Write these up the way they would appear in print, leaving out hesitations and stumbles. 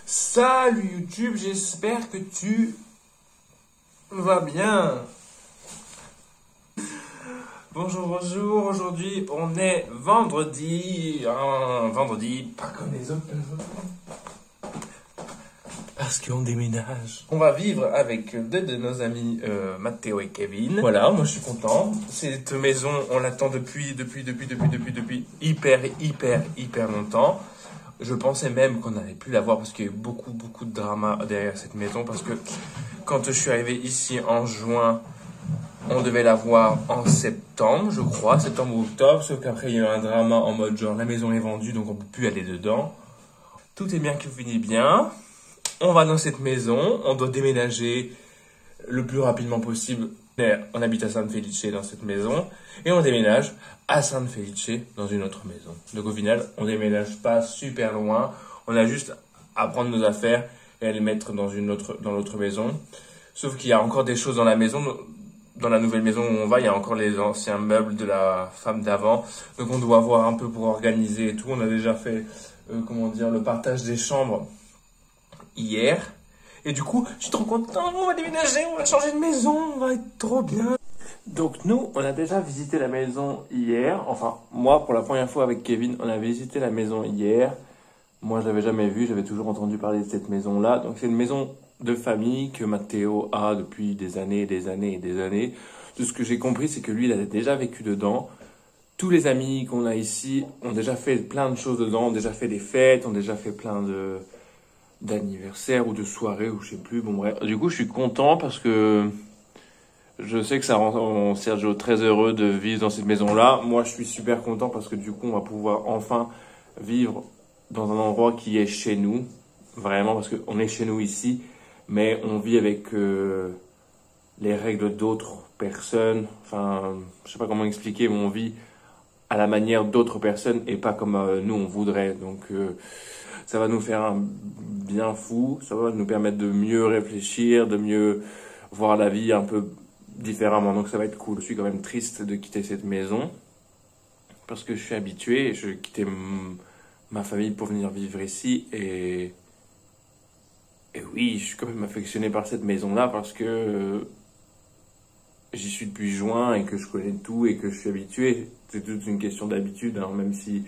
Salut YouTube, j'espère que tu vas bien. Bonjour, bonjour, aujourd'hui on est vendredi, pas comme les autres, parce qu'on déménage. On va vivre avec deux de nos amis, Matteo et Kevin. Voilà, moi je suis content. Cette maison, on l'attend depuis hyper longtemps. Je pensais même qu'on n'allait plus la voir parce qu'il y a eu beaucoup de drama derrière cette maison. Parce que quand je suis arrivé ici en juin, on devait la voir en septembre, je crois, septembre ou octobre. Sauf qu'après, il y a eu un drama en mode genre la maison est vendue, donc on ne peut plus aller dedans. Tout est bien qui finit bien. On va dans cette maison, on doit déménager le plus rapidement possible. On habite à San Felice dans cette maison et on déménage à San Felice dans une autre maison. Donc au final, on déménage pas super loin. On a juste à prendre nos affaires et à les mettre dans l'autre maison. Sauf qu'il y a encore des choses dans la maison. Dans la nouvelle maison où on va, il y a encore les anciens meubles de la femme d'avant. Donc on doit voir un peu pour organiser et tout. On a déjà fait, le partage des chambres hier. Et du coup, je suis trop content, on va déménager, on va changer de maison, on va être trop bien. Donc nous, on a déjà visité la maison hier. Enfin, moi, pour la première fois avec Kevin, on a visité la maison hier. Moi, je l'avais jamais vue, j'avais toujours entendu parler de cette maison-là. Donc c'est une maison de famille que Matteo a depuis des années. De ce que j'ai compris, c'est que lui, il a déjà vécu dedans. Tous les amis qu'on a ici ont déjà fait plein de choses dedans, ont déjà fait des fêtes, ont déjà fait plein d'anniversaire ou de soirée ou je sais plus, bon bref. Du coup, je suis content parce que je sais que ça rend Sergio très heureux de vivre dans cette maison-là. Moi, je suis super content parce que du coup, on va pouvoir enfin vivre dans un endroit qui est chez nous. Vraiment, parce qu'on est chez nous ici, mais on vit avec les règles d'autres personnes. Enfin, je sais pas comment expliquer, mais on vit à la manière d'autres personnes et pas comme nous on voudrait. Donc ça va nous faire un bien fou, ça va nous permettre de mieux réfléchir, de mieux voir la vie un peu différemment. Donc ça va être cool. Je suis quand même triste de quitter cette maison parce que je suis habitué et je quittais ma famille pour venir vivre ici et oui, je suis quand même affectionné par cette maison-là parce que j'y suis depuis juin et que je connais tout et que je suis habitué. C'est toute une question d'habitude, hein, même si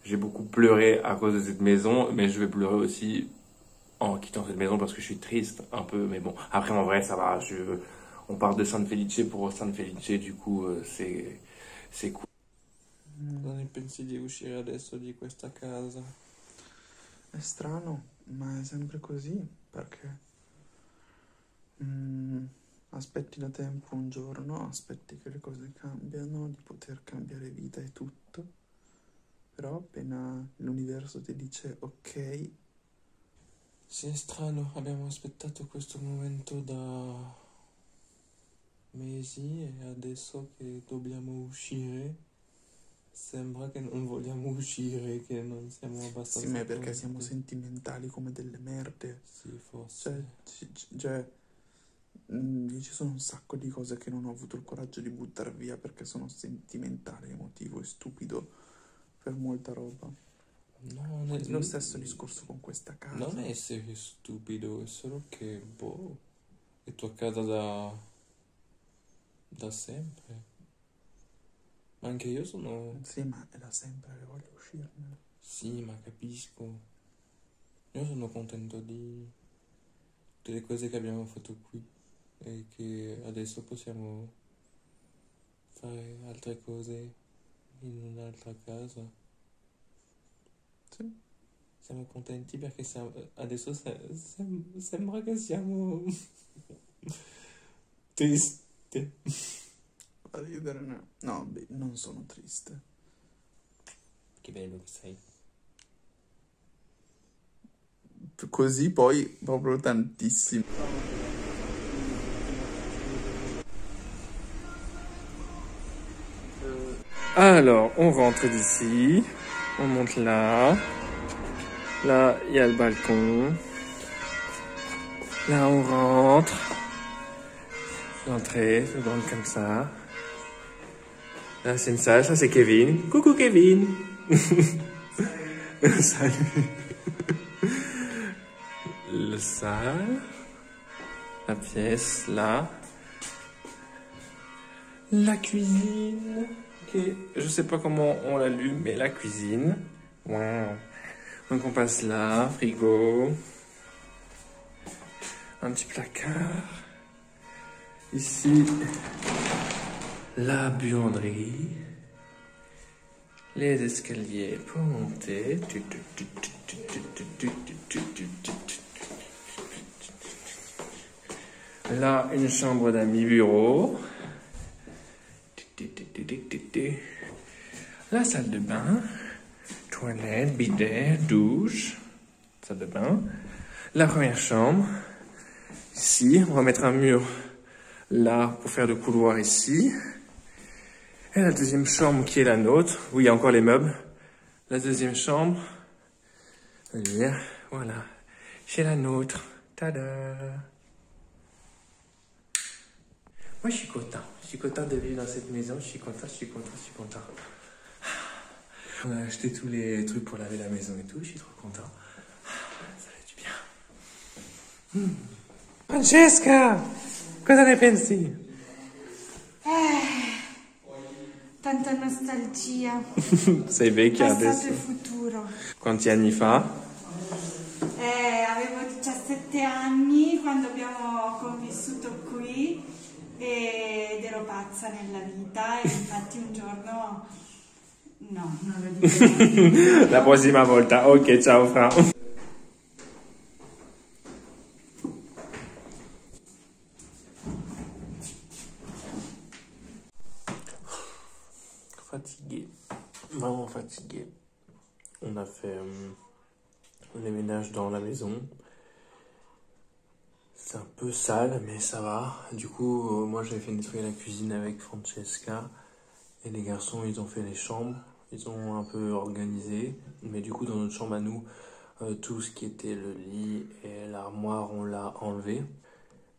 j'ai beaucoup pleuré à cause de cette maison, mais je vais pleurer aussi en quittant cette maison parce que je suis triste un peu. Mais bon, après en vrai ça va. On part de San Felice pour San Felice, du coup c'est cool. Cosa ne pensi di uscire adesso di questa casa? È strano, ma è sempre così, perché aspetti da tempo un giorno, aspetti che le cose cambiano, di poter cambiare vita e tutto, però appena l'universo ti dice ok. Sì, è strano, abbiamo aspettato questo momento da mesi e adesso che dobbiamo uscire sembra che non vogliamo uscire, che non siamo abbastanza Sì, ma è perché pronti. siamo sentimentali come delle merde. Sì, forse. Io ci sono un sacco di cose che non ho avuto il coraggio di buttare via perché sono sentimentale, emotivo e stupido per molta roba. No, Lo stesso discorso con questa casa. Non è essere stupido, è solo che, è tua casa da sempre. Anche io sono... Sì, ma è da sempre che voglio uscirne. Sì, ma capisco. Io sono contento delle cose che abbiamo fatto qui e che adesso possiamo fare altre cose in un'altra casa. Sì. Siamo contenti perché adesso sembra che siamo tristi. A ridere, no. No, non sono triste. Che bello che sei. Così poi proprio tantissimo. Alors, on rentre d'ici, on monte là. Là, il y a le balcon. Là, on rentre. L'entrée, c'est grande comme ça. Là, c'est une salle, ça c'est Kevin. Coucou Kevin. Salut. le salle, la pièce là, la cuisine. Ok, je sais pas comment on l'allume, mais la cuisine. Wow. Donc on passe là, frigo, un petit placard. Ici, la buanderie, les escaliers pour monter. Là, une chambre d'amis bureau. La salle de bain, toilette, bidet, douche, salle de bain. La première chambre. Ici, on va mettre un mur là pour faire le couloir ici. Et la deuxième chambre qui est la nôtre. Oui, il y a encore les meubles. La deuxième chambre. Voilà. C'est la nôtre. Tada! Moi, je suis content. Je suis content de vivre dans cette maison. Je suis content. On a acheté tous les trucs pour laver la maison et tout. Je suis trop content. Ça fait du bien. Francesca! Cosa ne pensi? Tanta nostalgia. Sei vecchia Passato adesso. e futuro. Quanti anni fa? Avevo 17 anni quando abbiamo convissuto qui ed ero pazza nella vita e infatti un giorno... No, non lo dico. La prossima volta. Ok, ciao Fra. Fatigué. Vraiment fatigué. On a fait les ménages dans la maison. C'est un peu sale, mais ça va. Du coup, moi j'ai fait nettoyer la cuisine avec Francesca. Et les garçons, ils ont fait les chambres. Ils ont un peu organisé. Mais du coup, dans notre chambre à nous, tout ce qui était le lit et l'armoire, on l'a enlevé.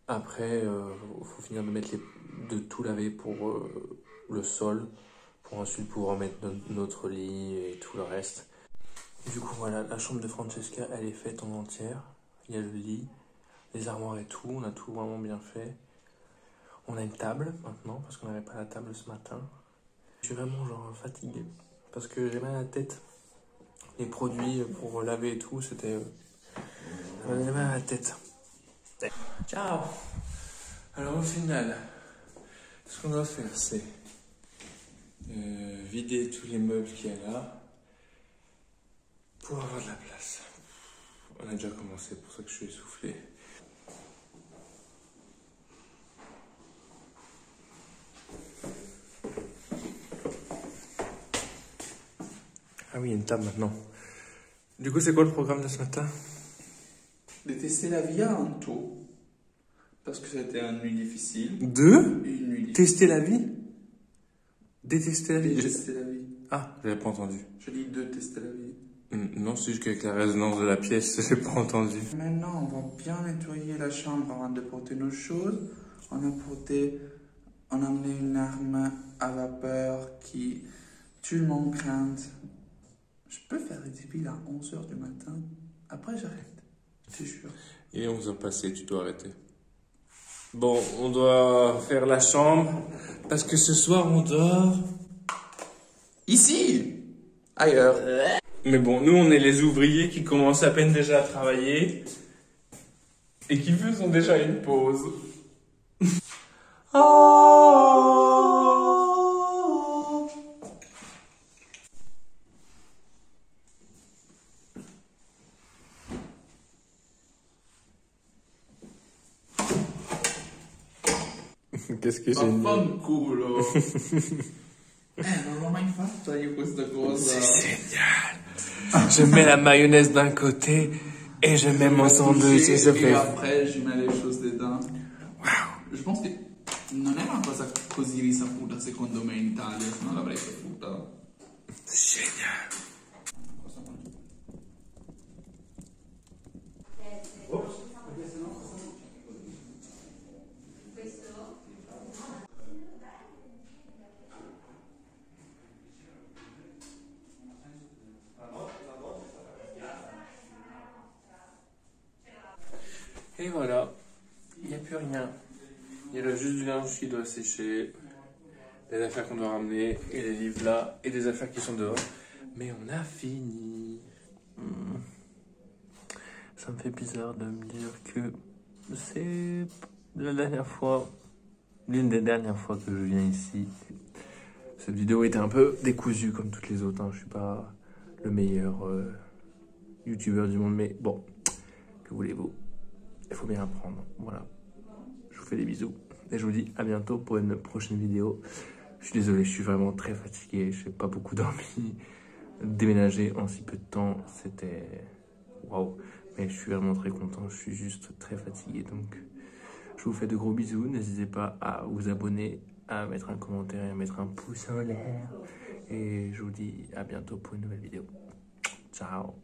Après, faut finir de tout laver pour le sol. Pour ensuite pouvoir mettre notre lit et tout le reste. Du coup, voilà, la chambre de Francesca, elle est faite en entière. Il y a le lit, les armoires et tout. On a tout vraiment bien fait. On a une table maintenant, parce qu'on n'avait pas la table ce matin. Je suis vraiment genre fatigué, parce que j'ai mal à la tête. Les produits pour laver et tout, c'était... ça m'avait mal à la tête. Ciao! Alors au final, ce qu'on doit faire, c'est vider tous les meubles qu'il y a là pour avoir de la place. On a déjà commencé, c'est pour ça que je suis essoufflé. Ah oui, il y a une table maintenant. Du coup, c'est quoi le programme de ce matin? De tester la vie en tout. Parce que c'était une nuit difficile. Deux? Une nuit difficile. Tester la vie? Détester la vie? Détester la vie. Ah, j'avais pas entendu. Je dis de tester la vie. Non, c'est juste qu'avec la résonance de la pièce, j'ai pas entendu. Maintenant, on va bien nettoyer la chambre avant de porter nos choses. On a amené une arme à vapeur qui tue le monde crainte. Je peux faire des débiles à 11h du matin. Après, j'arrête. Je te jure. Il est 11h passé, tu dois arrêter. Bon, on doit faire la chambre, parce que ce soir, on dort... Ici! Ailleurs. Mais bon, nous, on est les ouvriers qui commencent à peine déjà à travailler et qui faisons déjà une pause. Oh. Qu'est-ce que j'ai dit? Vaffanculo! Non l'ho mai fatta io questa cosa. C'est génial. Je mets la mayonnaise d'un côté et je mets mon sandwich et je Et fais... après je mets les choses dedans. Wow. Je pense che non è una cosa così risaputa secondo me in Italia, se no l'avrei saputa. Génial. Cosa mangi? Et voilà, il n'y a plus rien. Il reste juste du linge qui doit sécher, des affaires qu'on doit ramener, et les livres là, et des affaires qui sont dehors. Mais on a fini. Ça me fait bizarre de me dire que c'est la dernière fois, l'une des dernières fois que je viens ici. Cette vidéo était un peu décousue comme toutes les autres. Je suis pas le meilleur youtubeur du monde, mais bon, que voulez-vous? Il faut bien apprendre. Voilà. Je vous fais des bisous et je vous dis à bientôt pour une prochaine vidéo. Je suis désolé, je suis vraiment très fatigué. Je n'ai pas beaucoup dormi. Déménager en si peu de temps, c'était waouh. Mais je suis vraiment très content. Je suis juste très fatigué. Donc, je vous fais de gros bisous. N'hésitez pas à vous abonner, à mettre un commentaire et à mettre un pouce en l'air. Et je vous dis à bientôt pour une nouvelle vidéo. Ciao.